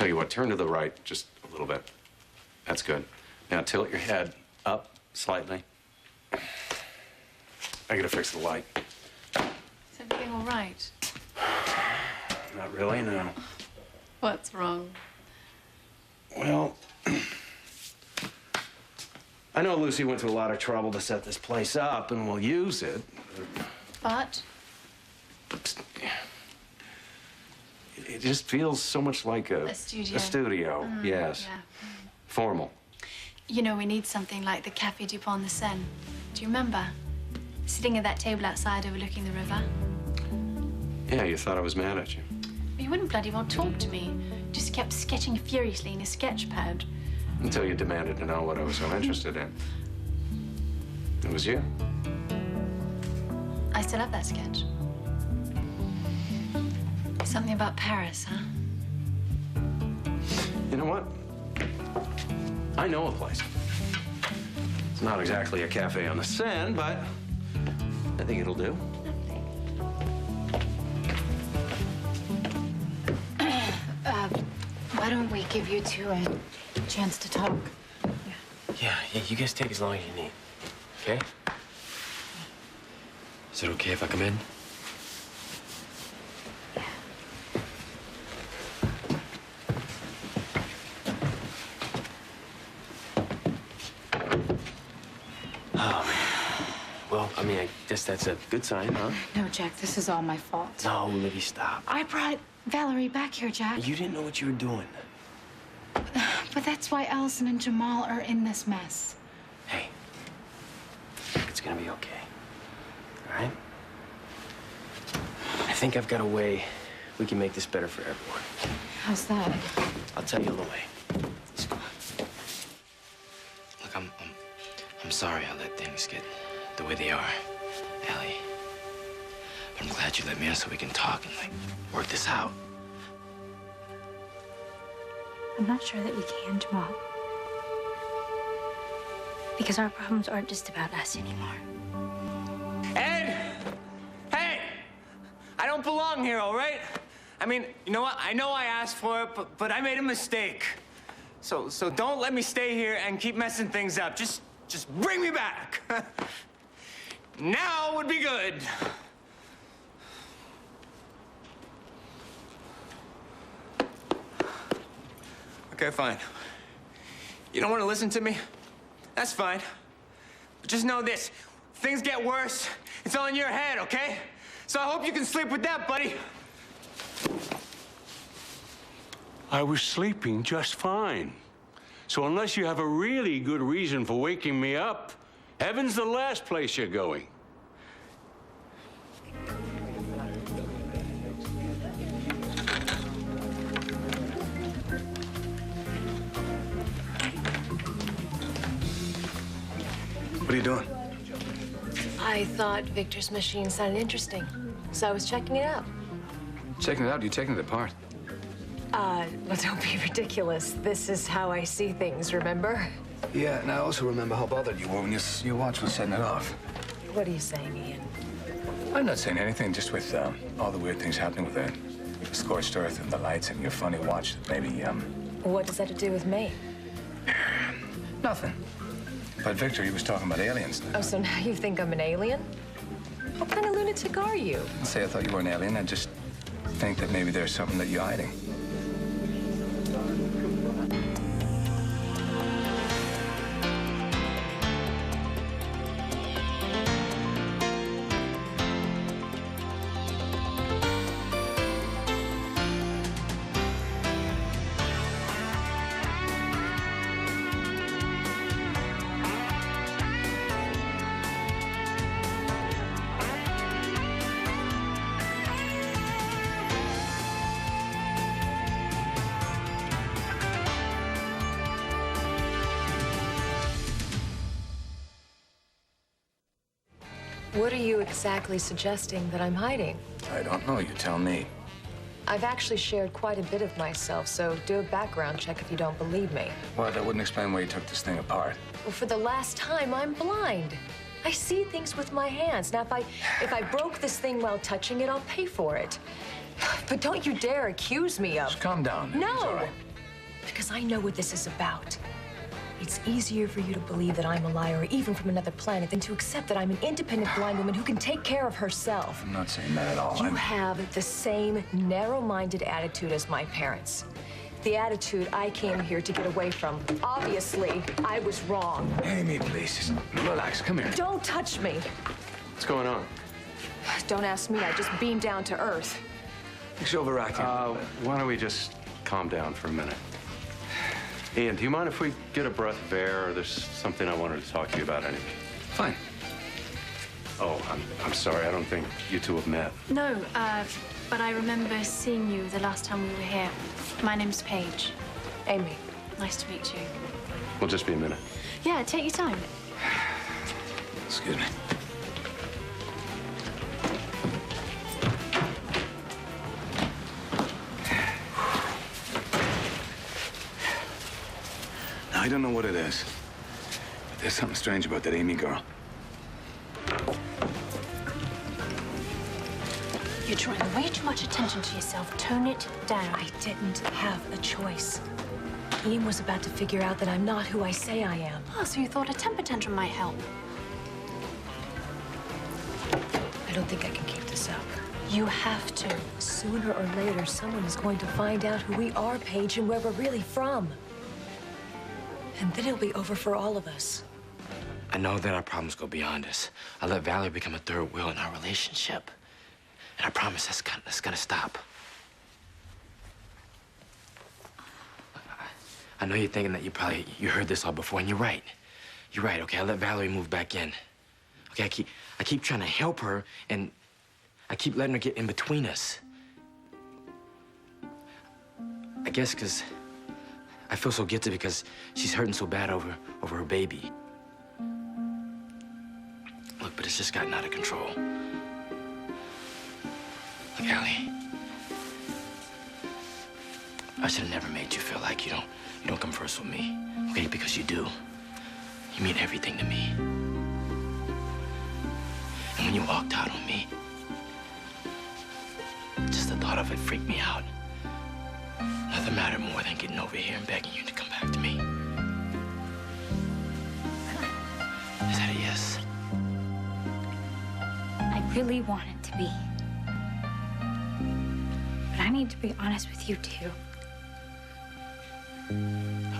Tell you what, turn to the right just a little bit. That's good. Now tilt your head up slightly. I gotta fix the light. Is everything all right? Not really, no. What's wrong? Well, I know Lucy went to a lot of trouble to set this place up, and we'll use it. But? It just feels so much like A studio. A studio, yes. Yeah. Formal. You know, we need something like the Café du Pont de Seine. Do you remember? Sitting at that table outside overlooking the river. Yeah, you thought I was mad at you. You wouldn't bloody well talk to me. Just kept sketching furiously in a sketch pad. Until you demanded to know what I was so interested in. It was you. I still have that sketch. Something about Paris, huh? You know what? I know a place. It's not exactly a cafe on the Seine, but I think it'll do. Why don't we give you two a chance to talk? Yeah, you guys take as long as you need, okay? Is it okay if I come in? Oh, man. Well, I mean, I guess that's a good sign, huh? No, Jack, this is all my fault. No, Libby, stop. I brought Valerie back here, Jack. You didn't know what you were doing. But that's why Allison and Jamal are in this mess. Hey, it's gonna be okay, all right? I think I've got a way we can make this better for everyone. How's that? I'll tell you the way. Let's go. Look, I'm sorry I let things get the way they are, Allie. But I'm glad you let me in so we can talk and, like, work this out. I'm not sure that we can, Jamal. Because our problems aren't just about us anymore. Ed! Hey! I don't belong here, all right? I mean, you know what? I know I asked for it, but I made a mistake. So don't let me stay here and keep messing things up. Just bring me back. Now would be good. Okay, fine. You don't want to listen to me? That's fine. But just know this. Things get worse. It's all in your head, okay? So I hope you can sleep with that, buddy. I was sleeping just fine. So unless you have a really good reason for waking me up, heaven's the last place you're going. What are you doing? I thought Victor's machine sounded interesting, so I was checking it out. Checking it out? You're taking it apart. Well, don't be ridiculous. This is how I see things, remember? Yeah, and I also remember how bothered you were when your watch was setting it off. What are you saying, Ian? I'm not saying anything, just with all the weird things happening with the scorched earth and the lights and your funny watch, maybe, What does that have to do with me? nothing. But Victor, he was talking about aliens. Oh, so now you think I'm an alien? What kind of lunatic are you? I'd say I thought you were an alien. I just think that maybe there's something that you're hiding. What are you exactly suggesting that I'm hiding? I don't know. You tell me. I've actually shared quite a bit of myself, so do a background check if you don't believe me. Well, that wouldn't explain why you took this thing apart. Well, for the last time, I'm blind. I see things with my hands. Now, if I broke this thing while touching it, I'll pay for it. But don't you dare accuse me of... Just calm down. No! It's all right. Because I know what this is about. It's easier for you to believe that I'm a liar, or even from another planet, than to accept that I'm an independent blind woman who can take care of herself. I'm not saying that at all. You have the same narrow-minded attitude as my parents. The attitude I came here to get away from. Obviously, I was wrong. Amy, please, just relax. Come here. Don't touch me. What's going on? Don't ask me. I just beamed down to earth. She's overacting. Why don't we just calm down for a minute? Ian, do you mind if we get a breath of air, or there's something I wanted to talk to you about anyway? Fine. Oh, I'm sorry. I don't think you two have met. No, but I remember seeing you the last time we were here. My name's Paige. Amy. Nice to meet you. We'll just be a minute. Yeah, take your time. Excuse me. I don't know what it is, but there's something strange about that Amy girl. You're drawing way too much attention to yourself. Tone it down. I didn't have a choice. Ian was about to figure out that I'm not who I say I am. Oh, so you thought a temper tantrum might help? I don't think I can keep this up. You have to. Sooner or later, someone is going to find out who we are, Paige, and where we're really from. And then it'll be over for all of us. I know that our problems go beyond us. I let Valerie become a third wheel in our relationship. And I promise that's gonna stop. I know you're thinking that you heard this all before, and you're right. You're right, okay? I let Valerie move back in. Okay, I keep trying to help her, and I keep letting her get in between us. I guess because I feel so guilty because she's hurting so bad over her baby. Look, but it's just gotten out of control. Look, Allie, I should have never made you feel like you don't come first with me, okay? Because you do. You mean everything to me. And when you walked out on me, just the thought of it freaked me out. Nothing mattered more than getting over here and begging you to come back to me. Is that a yes? I really want it to be. But I need to be honest with you, too.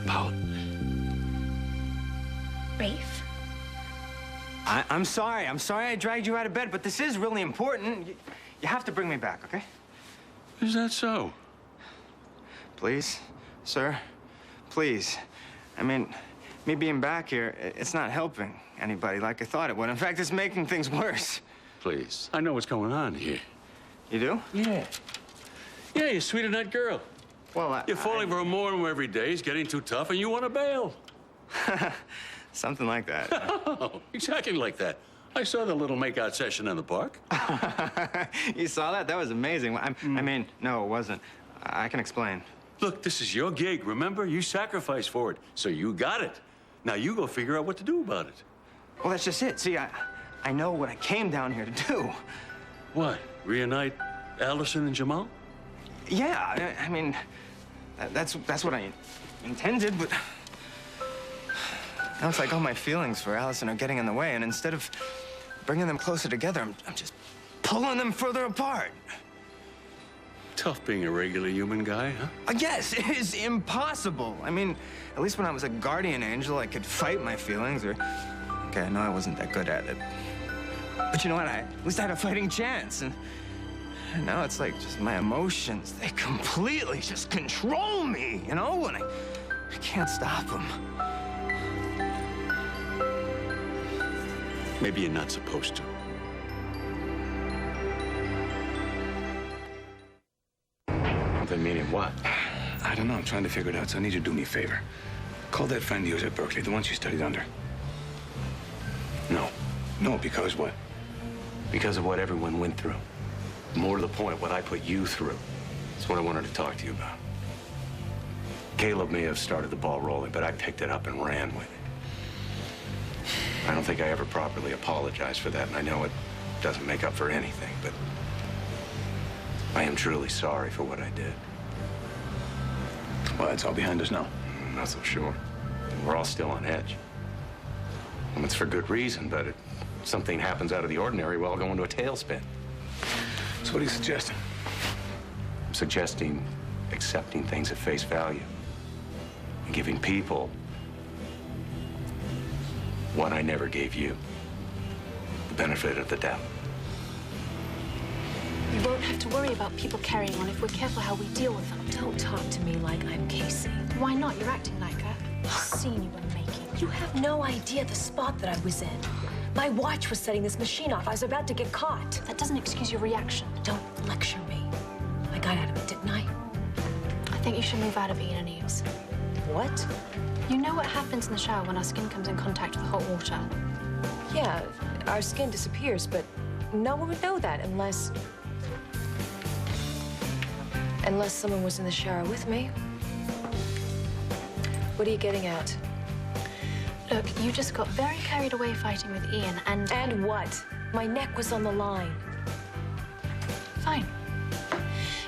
About? Rafe. I'm sorry. I'm sorry I dragged you out of bed, but this is really important. You have to bring me back, okay? Is that so? Please, sir, please. I mean, me being back here, it's not helping anybody like I thought it would. In fact, it's making things worse. Please. I know what's going on here. You do? Yeah. Yeah, you're sweet on that girl. Well, You're falling for her more and more every day. He's getting too tough, and you want to bail. Something like that. Oh, exactly like that. I saw the little makeout session in the park. You saw that? That was amazing. I mean, no, it wasn't. I can explain. Look, this is your gig, remember? You sacrificed for it, so you got it. Now you go figure out what to do about it. Well, that's just it. See, I know what I came down here to do. What? Reunite Allison and Jamal? Yeah, I mean, that's what I intended, but now it's like all my feelings for Allison are getting in the way, and instead of bringing them closer together, I'm just pulling them further apart. Tough being a regular human guy, huh? Yes, it is impossible. I mean, at least when I was a guardian angel, I could fight my feelings, or... Okay, I know I wasn't that good at it. But you know what? At least I had a fighting chance, and now it's like just my emotions. They completely just control me, you know? And I can't stop them. Maybe you're not supposed to. Meaning what? I don't know. I'm trying to figure it out, so I need you to do me a favor. Call that friend of yours at Berkeley, the one she studied under. No. No, because what? Because of what everyone went through. More to the point, what I put you through. That's what I wanted to talk to you about. Caleb may have started the ball rolling, but I picked it up and ran with it. I don't think I ever properly apologized for that, and I know it doesn't make up for anything, but I am truly sorry for what I did. Well, it's all behind us now. Not so sure. We're all still on edge. And it's for good reason, but if something happens out of the ordinary, we'll all go into a tailspin. So what are you suggesting? I'm suggesting accepting things at face value and giving people what I never gave you, the benefit of the doubt. We won't have to worry about people carrying on if we're careful how we deal with them. Don't talk to me like I'm Casey. Why not? You're acting like her. I've seen you in the making. You have no idea the spot that I was in. My watch was setting this machine off. I was about to get caught. That doesn't excuse your reaction. Don't lecture me. I got out of it, didn't I? I think you should move out of Ian and Eve's. What? You know what happens in the shower when our skin comes in contact with hot water? Yeah, our skin disappears, but no one would know that unless someone was in the shower with me. What are you getting at? Look, you just got very carried away fighting with Ian and... And what? My neck was on the line. Fine.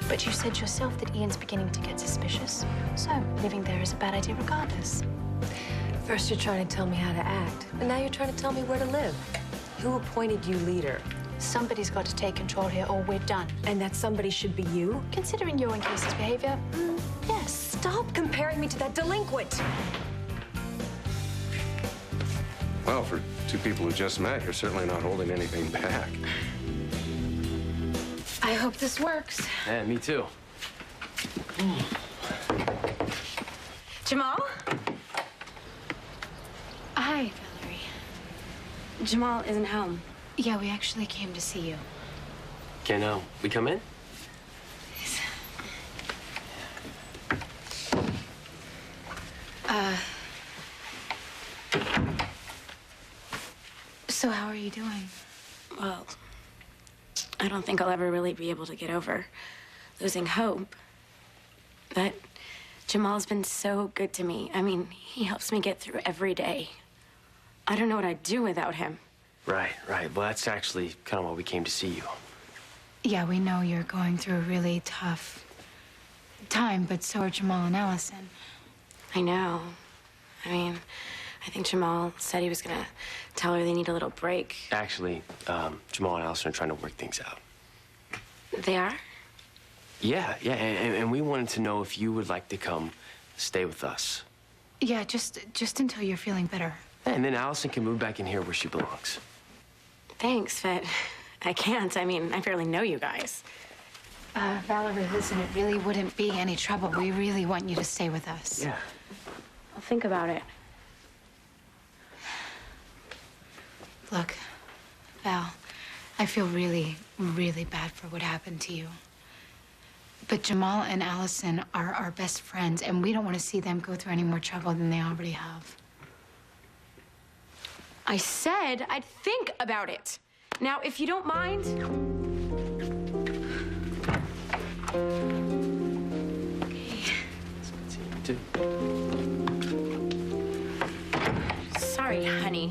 But you said yourself that Ian's beginning to get suspicious. So, living there is a bad idea regardless. First you're trying to tell me how to act, and now you're trying to tell me where to live. Who appointed you leader? Somebody's got to take control here or we're done. And that somebody should be you? Considering your and Casey's behavior, yes. Stop comparing me to that delinquent! Well, for two people who just met, you're certainly not holding anything back. I hope this works. Yeah, me too. Jamal? Hi, Valerie. Jamal isn't home. Yeah, we actually came to see you. Can we come in? So how are you doing? Well, I don't think I'll ever really be able to get over losing hope. But Jamal's been so good to me. I mean, he helps me get through every day. I don't know what I'd do without him. Right. Well, that's actually kind of why we came to see you. Yeah, we know you're going through a really tough time, but so are Jamal and Allison. I know. I mean, I think Jamal said he was gonna tell her they need a little break. Actually, Jamal and Allison are trying to work things out. They are? Yeah, and we wanted to know if you would like to come stay with us. Yeah, just until you're feeling better. And then Allison can move back in here where she belongs. Thanks, but I can't. I mean, I barely know you guys. Valerie, listen, it really wouldn't be any trouble. We really want you to stay with us. Yeah. I'll think about it. Look, Val, I feel really, really bad for what happened to you. But Jamal and Allison are our best friends, and we don't want to see them go through any more trouble than they already have. I said I'd think about it. Now, if you don't mind... Sorry, honey.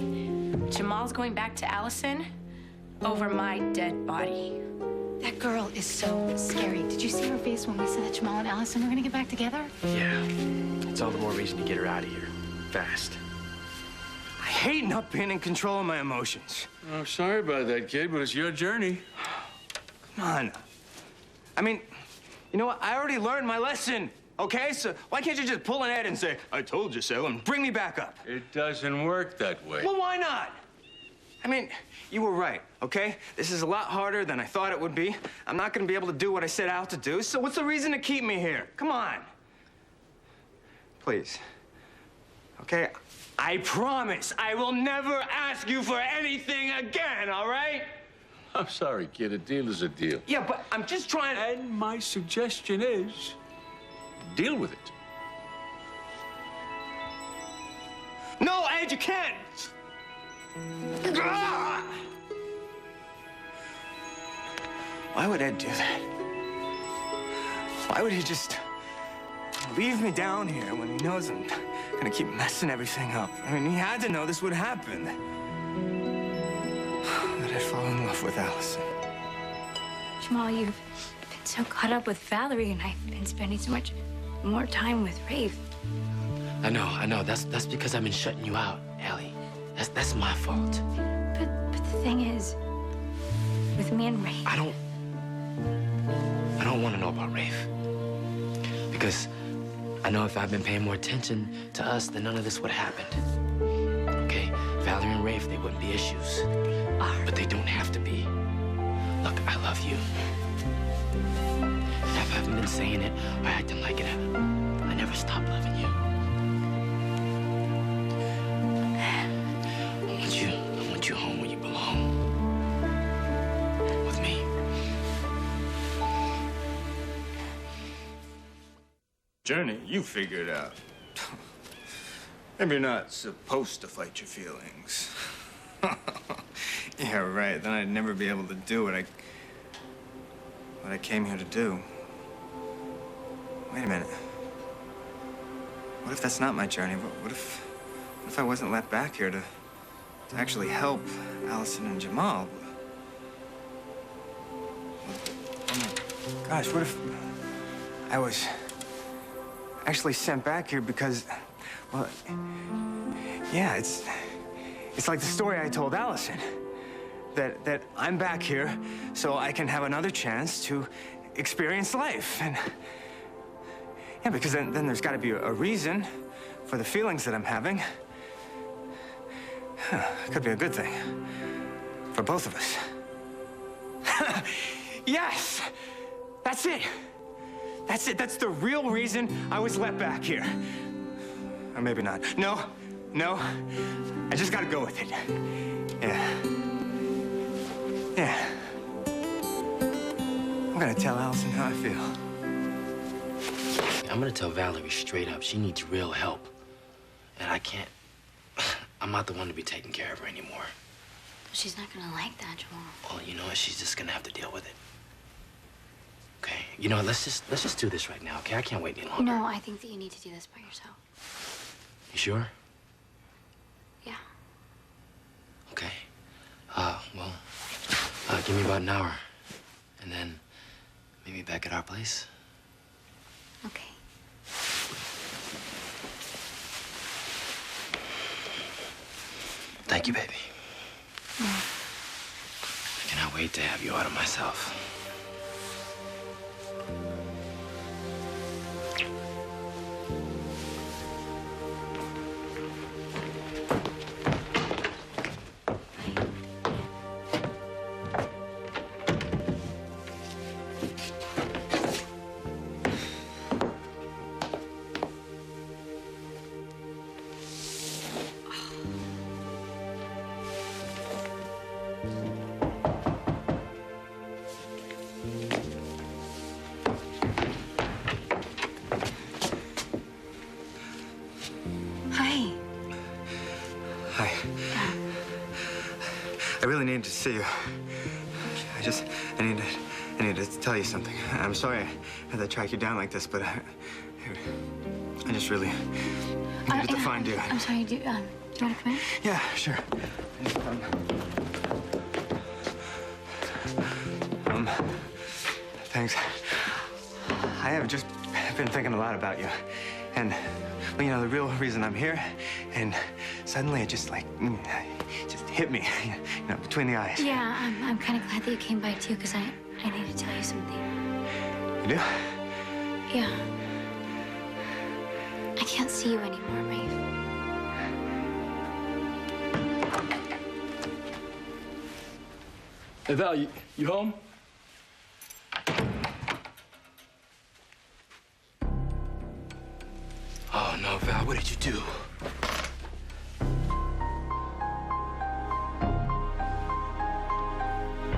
Jamal's going back to Allison over my dead body. That girl is so scary. Did you see her face when we said that Jamal and Allison were gonna get back together? Yeah. It's all the more reason to get her out of here. Fast. I hate not being in control of my emotions. I'm sorry about that, kid, but it's your journey. Come on. I mean, you know what? I already learned my lesson, okay? So why can't you just pull an Ed and say, I told you so, and bring me back up? It doesn't work that way. Well, why not? I mean, you were right, okay? This is a lot harder than I thought it would be. I'm not gonna be able to do what I set out to do, so what's the reason to keep me here? Come on. Please. Okay? I promise I will never ask you for anything again, all right? I'm sorry, kid. A deal is a deal. Yeah, but I'm just trying to... And my suggestion is, deal with it. No, Ed, you can't! Why would Ed do that? Why would he just leave me down here when he knows I'm gonna keep messing everything up? I mean, he had to know this would happen. That I'd fall in love with Allison. Jamal, you've been so caught up with Valerie, and I've been spending so much more time with Rafe. I know. That's because I've been shutting you out, Allie. That's my fault. But the thing is, with me and Rafe... I don't want to know about Rafe. Because I know if I'd been paying more attention to us, then none of this would have happened. Okay? Valerie and Rafe, they wouldn't be issues. But they don't have to be. Look, I love you. And if I haven't been saying it or acting like it, I never stopped loving you. I want you home where you belong. With me. Journey, you figure it out. Maybe you're not supposed to fight your feelings. Yeah, right. Then I'd never be able to do what I came here to do. Wait a minute. What if that's not my journey? What if I wasn't let back here to actually help Allison and Jamal? Oh my gosh, what if I was actually sent back here because, well, yeah, it's like the story I told Allison. That I'm back here so I can have another chance to experience life. And yeah, because then there's got to be a reason for the feelings that I'm having. It could be a good thing for both of us. Yes! That's it! That's it. That's the real reason I was let back here. Or maybe not. No. I just gotta go with it. Yeah. I'm gonna tell Allison how I feel. I'm gonna tell Valerie straight up. She needs real help. And I can't... I'm not the one to be taking care of her anymore. She's not gonna like that, Jamal. Well, you know what? She's just gonna have to deal with it. Okay? You know what? Let's just do this right now, okay? I can't wait any longer. No, I think that you need to do this by yourself. You sure? Yeah. Okay. Give me about an hour. And then maybe back at our place. Okay. Thank you, baby. I cannot wait to have you out of myself. I really needed to see you. I need to tell you something. I'm sorry I had to track you down like this, but I just really needed to find you. I'm sorry, do you want to come in? Yeah, sure. Thanks. I have just been thinking a lot about you. And, well, you know, the real reason I'm here, and suddenly it just hit me, you know, between the eyes. Yeah, I'm kind of glad that you came by, too, because I need to tell you something. You do? Yeah. I can't see you anymore, Rafe. Hey, Val, you home? Oh, no, Val, what did you do?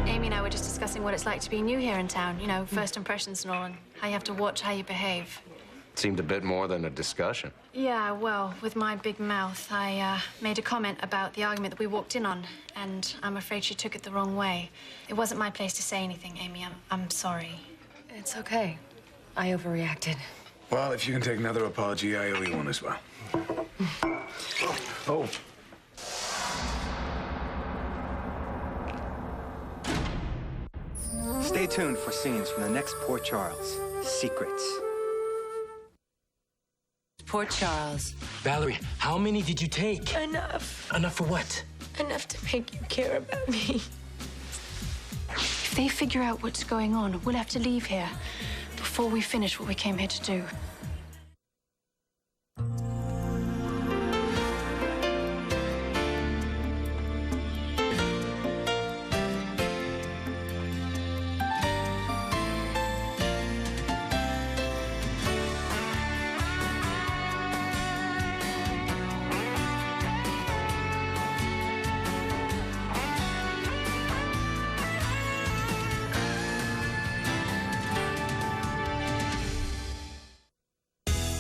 Amy and I were just discussing what it's like to be new here in town. You know, first impressions and all, and how you have to watch how you behave. Seemed a bit more than a discussion. Yeah, well, with my big mouth, I made a comment about the argument that we walked in on, and I'm afraid she took it the wrong way. It wasn't my place to say anything, Amy. I'm sorry. It's okay. I overreacted. Well, if you can take another apology, I owe you one as well. Oh. Stay tuned for scenes from the next Port Charles. Secrets. Poor Charles. Valerie, how many did you take? Enough. Enough for what? Enough to make you care about me. If they figure out what's going on, we'll have to leave here before we finish what we came here to do.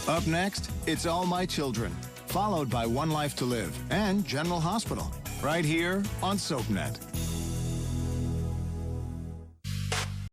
Up next, It's All My Children, followed by One Life to Live and General Hospital, right here on SoapNet.